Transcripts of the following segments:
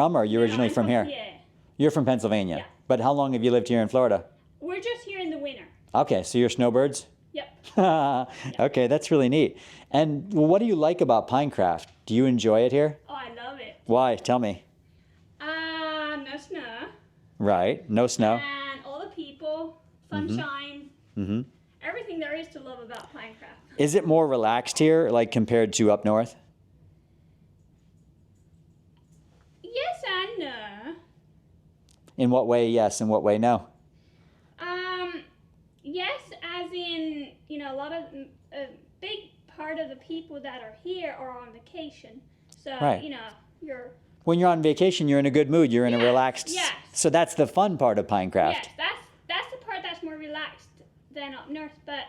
Or are you originally from here? Yeah. You're from Pennsylvania. Yeah. But how long have you lived here in Florida? We're just here in the winter. Okay, so you're snowbirds? Yep. Okay, that's really neat. And what do you like about Pinecraft? Do you enjoy it here? Oh, I love it. Why? Tell me. No snow. Right, no snow. And all the people, sunshine, everything there is to love about Pinecraft. Is it more relaxed here, like compared to up north? Yes and no. In what way yes, in what way no? Yes, as in, a lot of, a big part of the people that are here are on vacation. So, Right. you're... When you're on vacation, you're in a good mood, you're in a Yes, relaxed... yes. So that's the fun part of Pinecraft. Yes, that's the part that's more relaxed than up north. But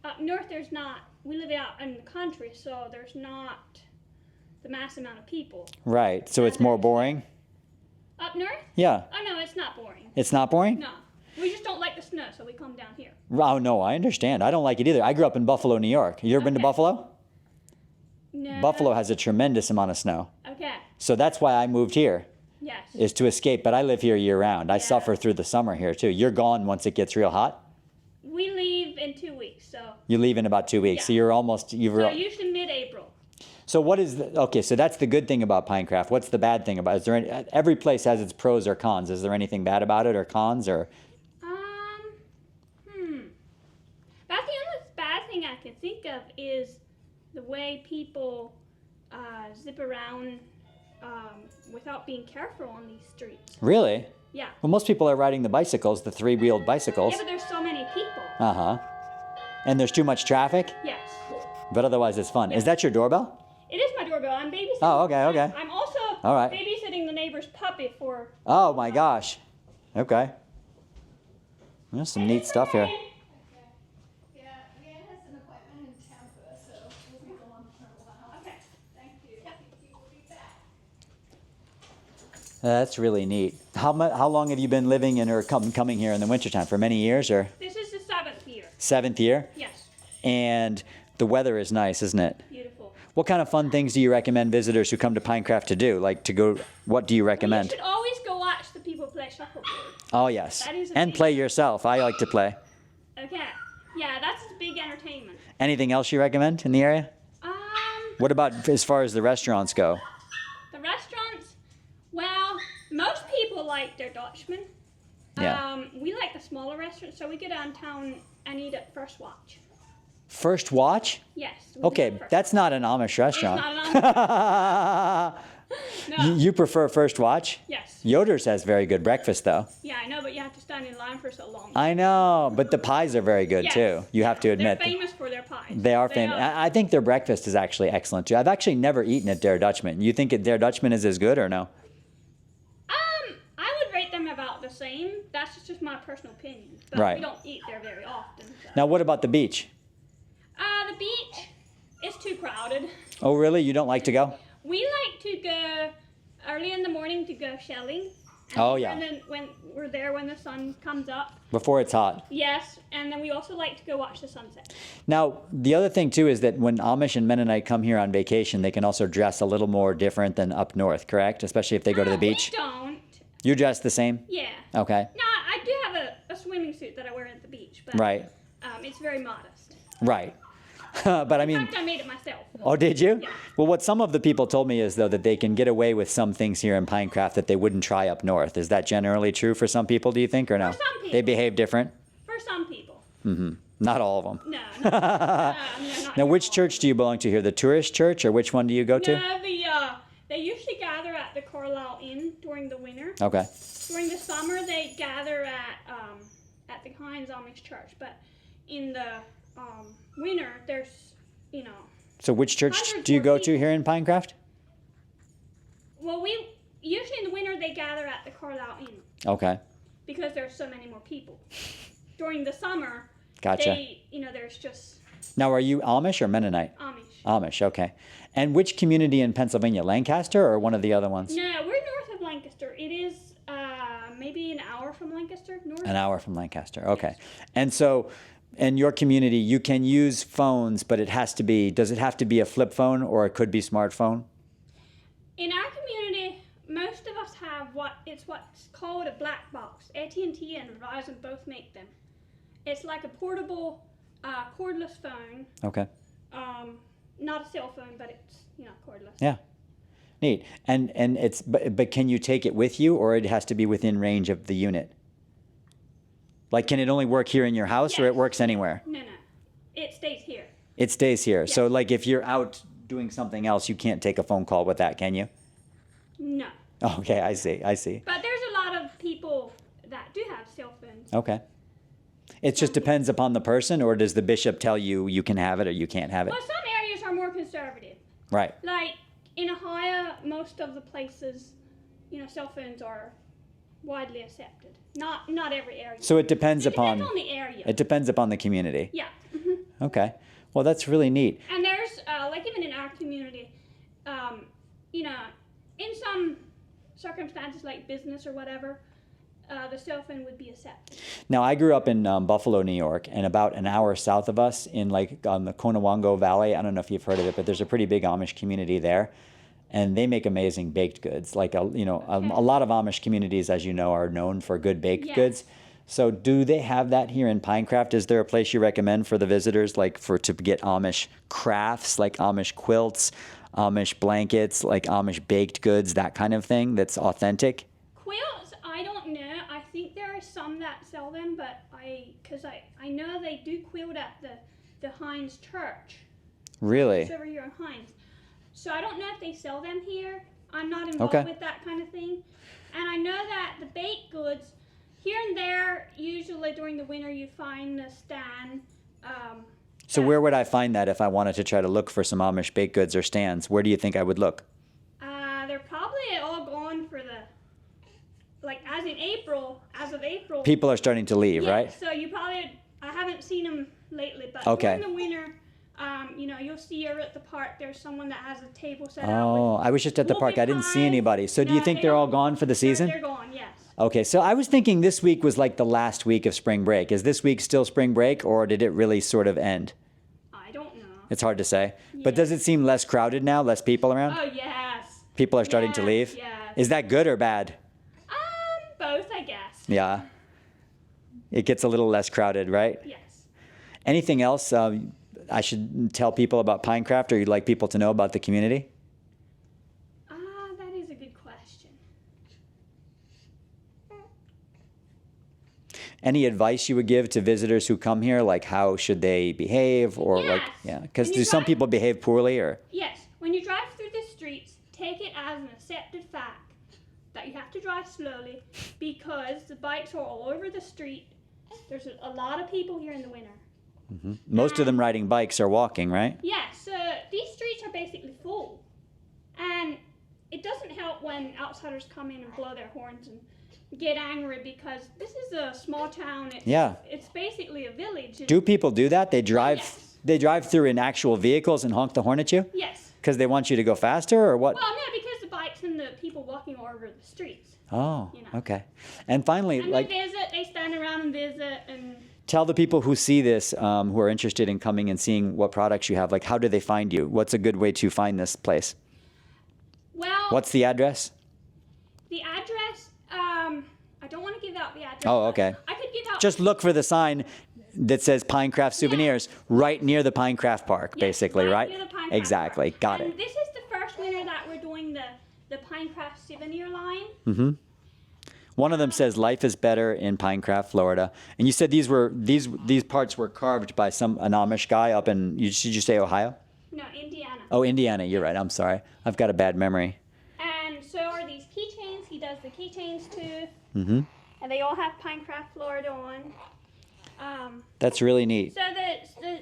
up north, there's not... We live out in the country, so there's not the mass amount of people. Right, so it's more boring? Up north? Yeah. Oh, no, it's not boring. It's not boring? No. We just don't like the snow, so we come down here. Oh, no, I understand. I don't like it either. I grew up in Buffalo, New York. You ever been to Okay. Buffalo? No. Buffalo has a tremendous amount of snow. Okay. So that's why I moved here, Yes. is to escape. But I live here year round. I Yeah. suffer through the summer here, too. You're gone once it gets real hot? We leave in 2 weeks, so... You leave in about 2 weeks. Yeah. So you're almost... So usually mid-April. So what is the... Okay, so that's the good thing about Pinecraft. What's the bad thing about it? Is there any, every place has its pros or cons. Is there anything bad about it or cons or... That's the only bad thing I can think of is the way people zip around without being careful on these streets. Really? Yeah. Well, most people are riding the bicycles, the three-wheeled bicycles. Yeah, but there's so many people. Uh-huh. And there's too much traffic? Yes. But otherwise it's fun. Is that your doorbell? It is my doorbell. I'm babysitting. Oh, okay, okay. I'm also All right. babysitting the neighbor's puppy for... Oh, my gosh. Okay. There's some neat stuff here. Yeah, Leanne has an appointment in Tampa, so we'll be going for a while. Okay. Thank you. We'll be back. That's really neat. How long have you been living in or coming here in the wintertime? For many years or? This is the 7th year. 7th year? Yes. And the weather is nice, isn't it? Beautiful. What kind of fun things do you recommend visitors who come to Pinecraft to do? Like to go, what do you Well, recommend? you should always go watch the people play shuffleboard. Oh, yes. That is And amazing. play yourself. I like to play. Okay. Yeah, that's a big entertainment. Anything else you recommend in the area? What about as far as the restaurants go? The restaurants, well, most people like their Dutchman. Yeah. We like the smaller restaurants, so we go downtown and eat at First Watch. First Watch? Yes. we Okay, like First that's not an Amish restaurant. It's not an No. You prefer First Watch? Yes. Yoder's has very good breakfast, though. Yeah, I know, but you have to stand in line for so long. I know, but the pies are very good, Yes. too. You have to admit. They're famous for their pies. They are famous. I think their breakfast is actually excellent, too. I've actually never eaten at Der Dutchman. You think Der Dutchman is as good or no? I would rate them about the same. That's just my personal opinion. But Right. we don't eat there very often. So. Now, what about the beach? The beach is too crowded. Oh, really? You don't like to go? We like to go early in the morning to go shelling. And Oh, yeah. And then when we're there when the sun comes up. Before it's hot. Yes, and then we also like to go watch the sunset. Now, the other thing, too, is that when Amish and Mennonite come here on vacation, they can also dress a little more different than up north, correct? Especially if they go to the beach. We don't. You dress the same? Yeah. Okay. No, I do have a swimming suit that I wear at the beach, but Right. It's very modest. Right. But I In mean... fact, I made it myself. Oh, did you? Yeah. Well, what some of the people told me is, though, that they can get away with some things here in Pinecraft that they wouldn't try up north. Is that generally true for some people, do you think, or no? For some people. They behave different? For some people. Not all of them. No. I mean, not Now, which all. church do you belong to here? The tourist church, or which one do you go to? No, they usually gather at the Carlisle Inn during the winter. Okay. During the summer, they gather at the Hines Amish Church, but in the winter, there's, So which church hundreds do you more go to people. here in Pinecraft? Well, we usually in the winter they gather at the Carlisle Inn Okay. because there's so many more people. During the summer, Gotcha. there's just Now, are you Amish or Mennonite? Amish. Amish, okay. And which community in Pennsylvania? Lancaster or one of the other ones? No, we're north of Lancaster. It is maybe an hour from Lancaster, north. An hour from Lancaster, okay. And so, in your community, you can use phones, but does it have to be a flip phone or it could be smartphone? In our community, have what's called a black box. AT&T and Verizon both make them. It's like a portable, cordless phone. Okay. Not a cell phone, but it's cordless. Yeah. Neat. And it's but can you take it with you, or it has to be within range of the unit? Like, can it only work here in your house, or it Yes. works anywhere? No. It stays here. It stays here. Yes. So, like, if you're out doing something else, you can't take a phone call with that, can you? No. Okay, I see. But there's a lot of people that do have cell phones. Okay. It just depends upon the person, or does the bishop tell you you can have it or you can't have it? Well, some areas are more conservative. Right. Like in Ohio, most of the places, cell phones are widely accepted. Not every area. So it depends upon. Depends on the area. It depends upon the community. Yeah. Okay. Well, that's really neat. And there's like even in our community, in some circumstances like business or whatever, the cell phone would be accepted. Now, I grew up in Buffalo, New York, and about an hour south of us in on the Conewango Valley. I don't know if you've heard of it, but there's a pretty big Amish community there, and they make amazing baked goods. Like a lot of Amish communities, as you know, are known for good baked goods. So, do they have that here in Pinecraft? Is there a place you recommend for the visitors, like to get Amish crafts, like Amish quilts, Amish blankets, like Amish baked goods, that kind of thing that's authentic? Quilts, I don't know. I think there are some that sell them, but I know they do quilt at the Hines Church. Really? It's over here in Hines. So I don't know if they sell them here. I'm not involved with that kind of thing. And I know that the baked goods, here and there, usually during the winter, you find a stand. So where would I find that if I wanted to try to look for some Amish baked goods or stands? Where do you think I would look? They're probably all gone for as of April. People are starting to leave, Yeah, right? so I haven't seen them lately, but Okay. during the winter, you'll see over at the park, there's someone that has a table set out. Oh, I was just at the park. I didn't see anybody. So do you think they're all gone for the season? They're gone, yes. Okay, so I was thinking this week was like the last week of spring break. Is this week still spring break, or did it really sort of end? I don't know. It's hard to say. But does it seem less crowded now, less people around? Oh, yes. People are starting to leave? Yes. Is that good or bad? Both, I guess. Yeah. It gets a little less crowded, right? Yes. Anything else I should tell people about Pinecraft, or you'd like people to know about the community? That is a good question. Any advice you would give to visitors who come here, like how should they behave, or Yes. because When do you some drive- people behave poorly, or? Yes, when you drive through the streets, take it as an accepted fact that you have to drive slowly because the bikes are all over the street. There's a lot of people here in the winter. Most of them riding bikes or walking, right? Yeah, so these streets are basically full. And it doesn't help when outsiders come in and blow their horns and get angry because this is a small town. It's basically a village. Do people do that? They drive Yes. they drive through in actual vehicles and honk the horn at you? Yes. Because they want you to go faster, or what? Well, no, because the bikes and the people walking are over the streets. Oh, okay. And finally, And they visit, they stand around and visit and... tell the people who see this, who are interested in coming and seeing what products you have, like how do they find you? What's a good way to find this place? Well... What's the address? The address, I don't want to give out the address. Oh, okay. I could give out... Just look for the sign that says Pinecraft Souvenirs right near the Pinecraft Park, Yes, basically, right? near the Pinecraft Exactly. Park. Got and it. this is the first winter that we're doing the Pinecraft souvenir line. Mm-hmm. One of them says life is better in Pinecraft, Florida. And you said these parts were carved by an Amish guy up in, did you say Ohio? No, Indiana. Oh, Indiana. You're right. I'm sorry. I've got a bad memory. And so are these keychains. He does the keychains too. Mm-hmm. And they all have Pinecraft, Florida on. That's really neat. So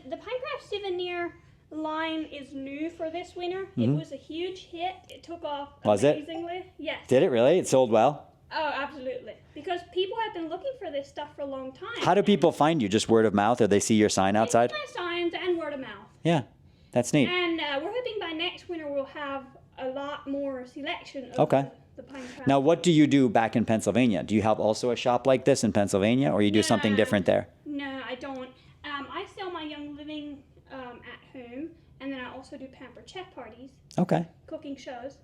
the Pinecraft souvenir line is new for this winter. Mm-hmm. It was a huge hit. It took off Was it? amazingly. Yes. Did it really? It sold well? Oh, absolutely. Because people have been looking for this stuff for a long time. How do people find you? Just word of mouth, or they see your sign outside? They see my signs and word of mouth. Yeah, that's neat. And we're hoping by next winter we'll have a lot more selection of the Pinecraft. Now, what do you do back in Pennsylvania? Do you have also a shop like this in Pennsylvania, or you do something different there? No, I don't. I sell my Young Living at home, and then I also do pamper chef parties, Okay. cooking shows,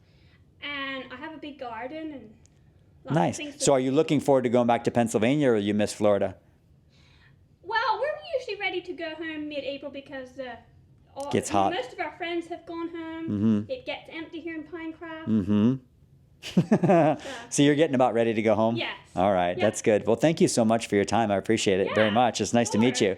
and I have a big garden and Nice. So are you looking forward to going back to Pennsylvania, or you miss Florida? Well, we're usually ready to go home mid-April because gets hot. Most of our friends have gone home. Mm-hmm. It gets empty here in Pinecraft. Mm-hmm. So you're getting about ready to go home? Yes. All right. Yep. That's good. Well, thank you so much for your time. I appreciate it very much. It's nice to meet you.